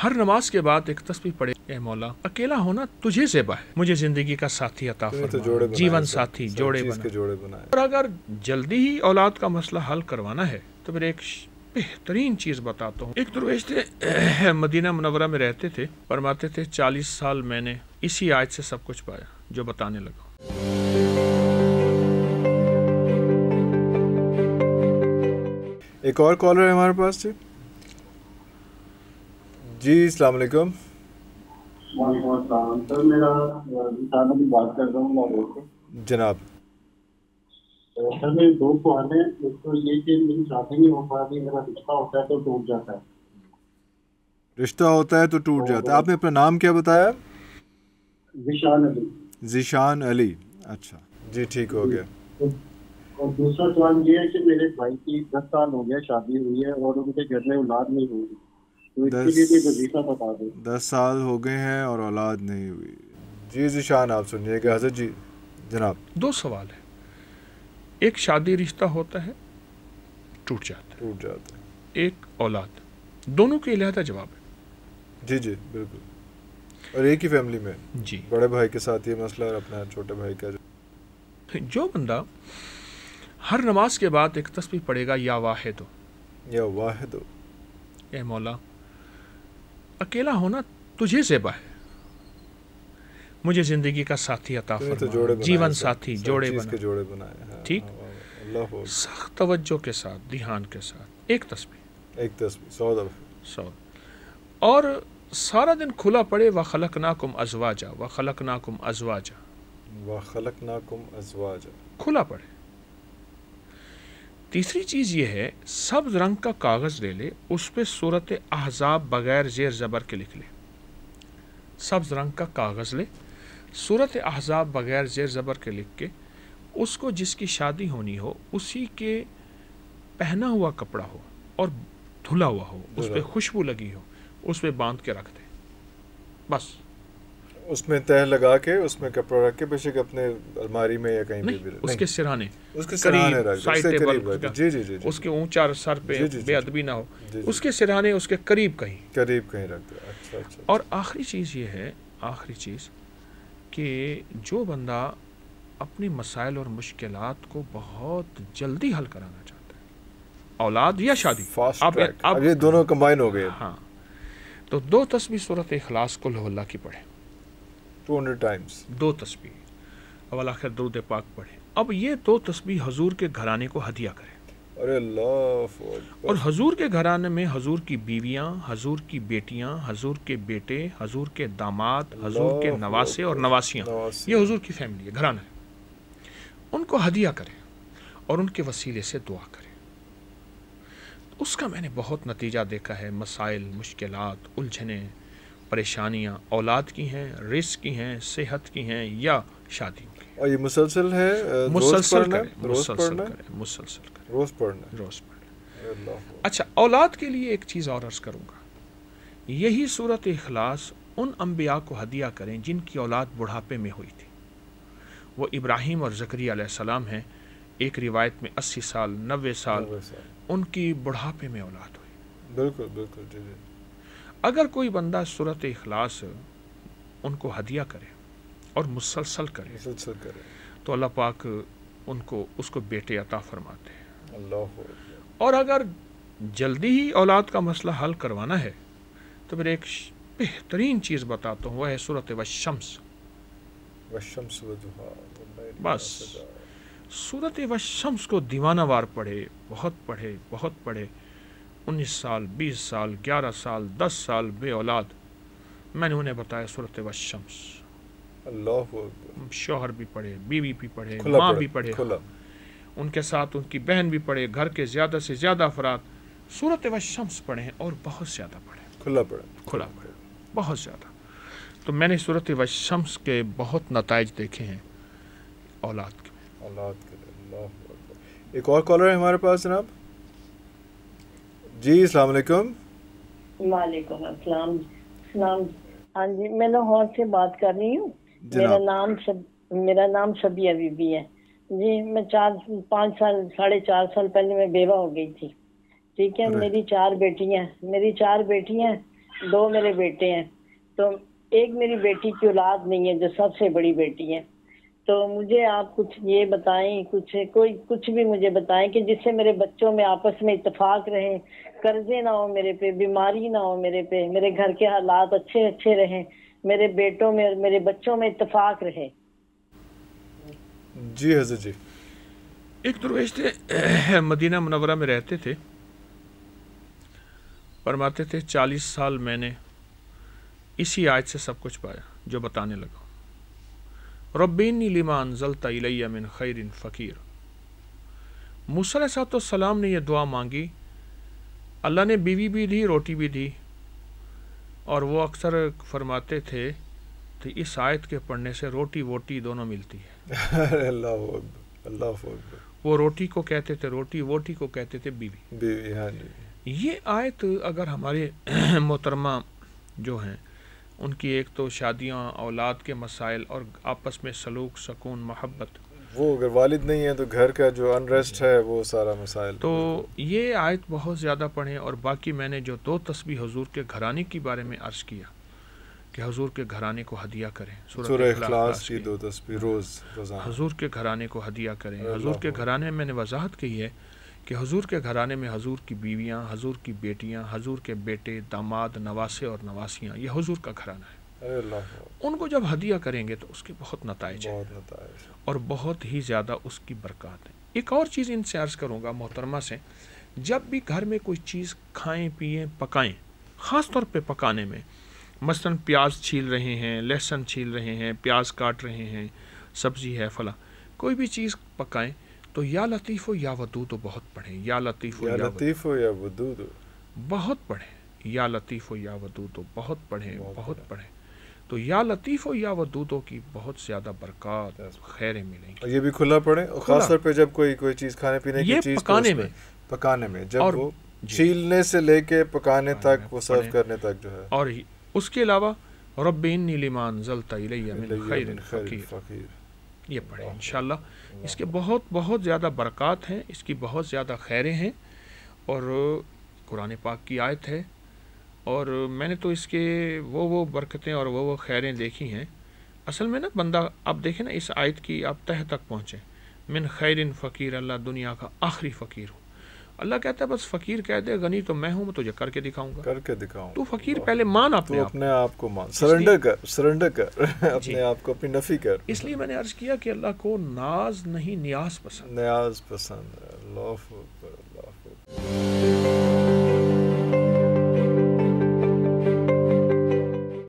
हर नमाज के बाद एक तस्बीह पढ़े, ए मौला अकेला होना तुझे ज़ेबा है, मुझे जिंदगी का साथी अता फरमा, जीवन साथी जोड़े बनाए। और अगर जल्दी ही औलाद का मसला हल करवाना है तो फिर एक बेहतरीन चीज़ बताता हूँ। एक दरवेश थे, मदीना मुनव्वरा में रहते थे, फरमाते थे 40 साल मैंने इसी आयत से सब कुछ पाया जो बताने लगा। एक और कॉलर है हमारे पास जी। जी अस्सलाम वालेकुम। सर मेरा बात कर रहा हूँ जनाब। सर मेरे दो सवाल हैं। एक तो ये कि मेरी शादी नहीं हो पा रही, मेरा रिश्ता होता है तो टूट जाता है। रिश्ता होता है तो टूट जाता है। आपने अपना नाम क्या बताया? ज़ीशान अली। ज़ीशान अली, अच्छा जी, ठीक हो गया। और दूसरा सवाल ये है कि मेरे भाई की 10 साल हो गया शादी हुई है और उनके घर में औलाद नहीं हुई, तो इसके लिए कोई वजीफा बता दें। 10 साल हो गए हैं और औलाद नहीं हुई। जी ज़ीशान, आप सुनिएगा। हज़रत जी जनाब। दो सवाल है, एक शादी रिश्ता होता है टूट जाता है, एक औलाद, दोनों के अलहदा जवाब है। जी जी बिल्कुल। और एक ही फैमिली में जी, बड़े भाई के साथ ये मसला और अपना छोटे भाई का। जो बंदा हर नमाज के बाद एक तस्बीह पढ़ेगा, या वाहिदो ए मौला अकेला होना तुझे ज़ेबा है, मुझे जिंदगी का साथी अता फरमा, जीवन साथी जोड़े बनाए। ठीक, सख्त तवज्जो के साथ, ध्यान के साथ एक तस्बीह 100 और सारा दिन खुला पड़े, व खलकनाकुम अज़वाजा खुला पड़े। तीसरी चीज़ ये है, सब्ज रंग का कागज़ ले ले, उस पे सूरत अहज़ाब बगैर ज़ेर ज़बर के लिख ले। सब्ज रंग का कागज़ ले, सूरत अहज़ाब बगैर ज़ेर ज़बर के लिख के, उसको जिसकी शादी होनी हो उसी के पहना हुआ कपड़ा हो और धुला हुआ हो, उस पर खुशबू लगी हो, उस पर बांध के रख दे। बस उसमें तह लगा के उसमें कपड़ा रख के बेशक अपने अलमारी में या कहीं भी उसके सिरहाने उसके ऊंचा सर पे बेअदबी ना हो, उसके सिरहाने उसके करीब कहीं रख दे। अच्छा। और आखिरी चीज़ ये है, आखिरी चीज़ कि जो बंदा अपनी मसाइल और मुश्किलात को बहुत जल्दी हल कराना चाहता है, औलाद या शादी, अब ये दोनों कंबाइन हो गए। हाँ, तो 2 तस्बीह सूरत इखलास कुल हुवल्लाह की पढ़े 200 टाइम्स, 2 तस्बीह अवल आखिर दुरूद पाक पढ़े। अब ये 2 तस्बीह हजूर के घराने को हदिया करें। अरे अल्लाह। और हजूर के घराने में हजूर की बीवियां, हजूर की बेटियां, हजूर के बेटे, हजूर के दामाद, हजूर के नवासे और नवासियां, ये हजूर की फैमिली है, घराना है। उनको हदिया करें और उनके वसीले से दुआ करें। उसका मैंने बहुत नतीजा देखा है। मसाइल, मुश्किलात, उलझने, परेशानियां औलाद की हैं, रिस्क की हैं, सेहत की हैं या शादी की। और ये मुसलसल है, मुसलसल करें। अच्छा, औलाद के लिए एक चीज़ और अर्ज़ करूँगा, यही सूरत इखलास उन अम्बिया को हदिया करें जिनकी औलाद बुढ़ापे में हुई थी। वो इब्राहीम और ज़करिया अलैहिस्सलाम हैं। एक रिवायत में 80 साल 90 साल उनकी बुढ़ापे में औलाद हुई। बिल्कुल जी। अगर कोई बंदा सूरत इखलास उनको हदिया करे और मुसलसल करे तो अल्लाह पाक उसको बेटे अता फरमाते हैं। अल्लाह। और अगर जल्दी ही औलाद का मसला हल करवाना है तो फिर एक बेहतरीन चीज़ बताता हूँ, वह है सूरत वश्शम्स। बस सूरत वश्शम्स को दीवानावार पढ़े, बहुत पढ़े। 19 साल, 20 साल, 11 साल, 10 साल बे औलाद, मैंने उन्हें बताया सूरत वश्शम्स। अल्लाह। शौहर भी पढ़े, बीवी भी पढ़े, माँ भी पढ़े, उनके साथ उनकी बहन भी पढ़े, घर के ज़्यादा से ज़्यादा अफराद सूरत वश्शम्स पढ़े और बहुत ज़्यादा पढ़े, खुला पढ़े बहुत ज़्यादा। तो मैंने सूरत वश्शम्स के बहुत नताइज देखे हैं औलाद के। एक और कॉलर है हमारे पास जनाब। जी अस्सलाम वालेकुम। वालेकुम अस्सलाम। हाँ जी, मैं लाहौर से बात कर रही हूँ। मेरा नाम सबिया बीबी है जी। मैं 4-5 साल 4.5 साल पहले मैं बेवा हो गई थी। ठीक है। मेरी 4 बेटियां دو میرے بیٹے ہیں، تو ایک میری بیٹی کی اولاد نہیں ہے جو سب سے بڑی بیٹی ہے، تو مجھے آپ کچھ یہ بتائیں، کچھ بھی مجھے بتائیں کہ جس سے میرے بچوں میں آپس میں اتفاق رہے، قرضے نہ ہو میرے پہ، بیماری نہ ہو میرے پہ، میرے گھر کے حالات اچھے رہیں، میرے بیٹوں میں اور میرے بچوں میں اتفاق رہے۔ جی حضرت جی۔ ایک درویش تھے، مدینہ منورہ میں رہتے تھے، فرماتے تھے 40 سال میں نے اسی آیت سے سب کچھ پایا جو بتانے لگا، ربینی لما انزلت الی من خیر فقیر۔ موسیٰ علیہ السلام نے یہ دعا مانگی، اللہ نے بیوی بھی دی، روٹی بھی دی، اور وہ اکثر فرماتے تھے کہ اس آیت کے پڑھنے سے روٹی ووٹی دونوں ملتی ہے۔ اللہ اکبر، اللہ اکبر۔ وہ روٹی کو کہتے تھے روٹی، ووٹی کو کہتے تھے بیوی۔ بیوی، ہاں جی۔ یہ آیت اگر ہمارے محترمہ جو ہیں ان کی ایک تو شادیاں، اولاد کے مسائل اور آپس میں سلوک، سکون، محبت، وہ اگر والد نہیں ہے تو گھر کا جو انریسٹ ہے وہ سارا مسائل، تو یہ آیت بہت زیادہ پڑھیں۔ اور باقی میں نے جو 2 تسبیح حضور کے گھرانے کے بارے میں عرض کیا کہ حضور کے گھرانے کو ہدیہ کریں، سورہ اخلاص کی 2 تسبیح روزانہ حضور کے گھرانے کو ہدیہ کریں۔ حضور کے گھرانے میں نے وضاحت کی ہے کہ حضور کے گھرانے میں حضور کی بیویاں، حضور کی بیٹیاں، حضور کے بیٹے، داماد، نواسے اور نواسیاں، یہ حضور کا گھرانہ ہے۔ ان کو جب ہدیہ کریں گے تو اس کے بہت نتائج ہیں اور بہت ہی زیادہ اس کی برکات ہیں۔ ایک اور چیز ان سے عرض کروں گا محترمہ سے، جب بھی گھر میں کوئی چیز کھائیں، پیئیں، پکائیں، خاص طور پہ پکانے میں، مثلاً پیاز چھیل رہے ہیں، لہسن چھیل رہے ہیں، پیاز کاٹ رہے ہیں، سبزی ہے فلاں، کوئی بھی چیز پکائیں تو یا لطیف و یا ودود بہت پڑھیں، یا لطیف و یا ودود بہت پڑھیں، یا لطیف و یا ودود بہت پڑھیں، بہت پڑھیں، تو یا لطیف و یا ودودوں کی بہت زیادہ برکات، خیریں ملیں گی۔ یہ بھی کھلا پڑھیں، اور خاص طور پہ جب کوئی چیز کھانے پینے کی چیز پکانے میں جب وہ چھیلنے سے لے کے پکانے تک، وہ سرو کرنے تک جو ہے۔ اور اس کے علاوہ رب انی لما انزلت الی من خیر فقیر، یہ پڑھیں انشاءاللہ۔ اس کے بہت زیادہ برکات ہیں، اس کی بہت زیادہ خیریں ہیں، اور قرآن پاک کی آیت ہے، اور میں نے تو اس کے وہ برکتیں اور وہ خیریں دیکھی ہیں۔ اصل میں نا بندہ، اب دیکھیں نا اس آیت کی آپ تہ تک پہنچیں، من خیر فقیر، اللہ دنیا کا آخری فقیر ہوں۔ اللہ کہتا ہے بس فقیر کہہ دے، غنی تو میں ہوں، میں تجھے کر کے دکھاؤں، تو فقیر پہلے مان اپنے آپ کو مان، سرنڈر کر اپنے آپ کو، اپنی نفی کر۔ اس لیے میں نے عرض کیا کہ اللہ کو ناز نہیں نیاز پسند ہے۔ اللہ اکبر، اللہ اکبر۔